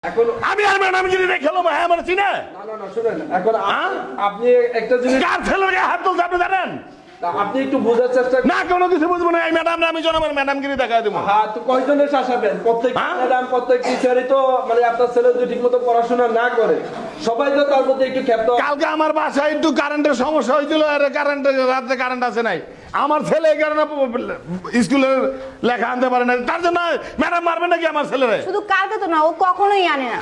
এখন আমি আর ম্যাডামগিরি রেখে খেলো হ্যাঁ আমার চিনে না শুনেন, এখন আপনি একটা জিনিস, কার ছেলেকে হাত তুলছে আপনি জানেন আপনি একটু বোঝার চেষ্টা না কোনো কিছু বুঝবো না এই ম্যাডাম আমি জনমের ম্যাডামগিরি দেখা দেবো হ্যাঁ, তো কয়জনের শাসাবেন? প্রত্যেক ম্যাডাম প্রত্যেক টিচারই তো মানে আপনার ছেলে যদি ঠিক মতো পড়াশোনা না করে, সবাই তো তার মধ্যে একটু ক্ষেপ্ত। কালকে আমার বাসায় একটু কারেন্টের সমস্যা হয়েছিল আর কারেন্টের রাতে কারেন্ট আসে নাই আমার ছেলে এই কারণে স্কুলের লেখা আনতে পারে না তার জন্য ম্যাডাম মারবে নাকি আমার ছেলেরে শুধু কালকে তো না, ও কখনোই আনে না,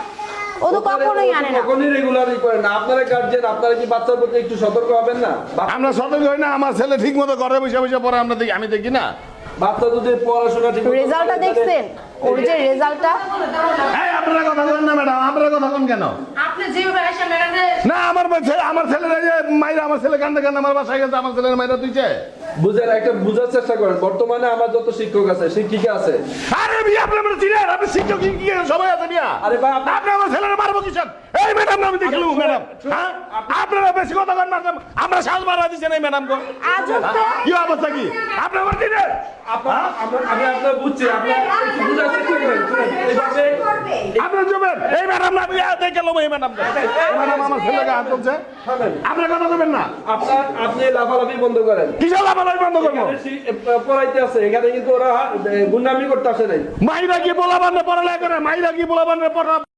ও তো কখনোই আনে না। কখনই রেগুলারই করে না। আপনারা গার্জিয়ান, আপনারা কি বাচ্চার প্রতি একটু সতর্ক হবেন না? আমরা সতর্ক হই না আমার ছেলে ঠিক মতো ঘরে বসে বসে পড়ে আমরা দেখি আমি দেখি না বাচ্চা যদি পড়াশোনা ঠিক মতো রেজাল্টটা করে, দেখছেন ওর যে রেজাল্টটা? এই আপনারা কথা বলেন না ম্যাডাম আপনারা কথা বলেন কেন আপনি যেভাবে আইসা ম্যাডামে না আমার ছেলেরা যে মাইরা আমার ছেলে কান্দে কান্দে আমার বাসায় গেছে আমার ছেলের মাইরা তুইছে বুঝেন, একটা বুঝার চেষ্টা করেন। বর্তমানে আমার যত শিক্ষক আছে, শিক্ষিকা আছে, আরে বিয়া আপনি আমরা চিনেন আপনি শিক্ষক কি সবাই আছে বিয়া আরে ভাই, আপনি আমার ছেলেরা মারবো কিসব এই ম্যাডাম আমি দেখলু ম্যাডাম হ্যাঁ আপনারা বেশি কথা বলেন ম্যাডাম আমরা সাজ মারা দিছেন এই ম্যাডাম কো আজব তো। কি অবস্থা কি আপনি আমার চিনেন আমি আপনার বুঝছি, আপনার একটু বুঝার চেষ্টা করেন। শুনেন, এইভাবে আপনার জমেন এই ম্যাডাম না আমি দেখলাম এই ম্যাডাম ম্যাডাম আমার ছেলেকে হাত তুলছে শুনেন, আপনার কথা দেবেন না আপনি লাফালাফি বন্ধ করেন। কিসব লাফালাফি বন্ধ করবো পড়াইতে আছে, এখানে কিন্তু ওরা গুন্ডামি করতে আসে নাই। মাইরা কি বলাবান পড়ালেখা করে মাইরা কি বলাবান পড়া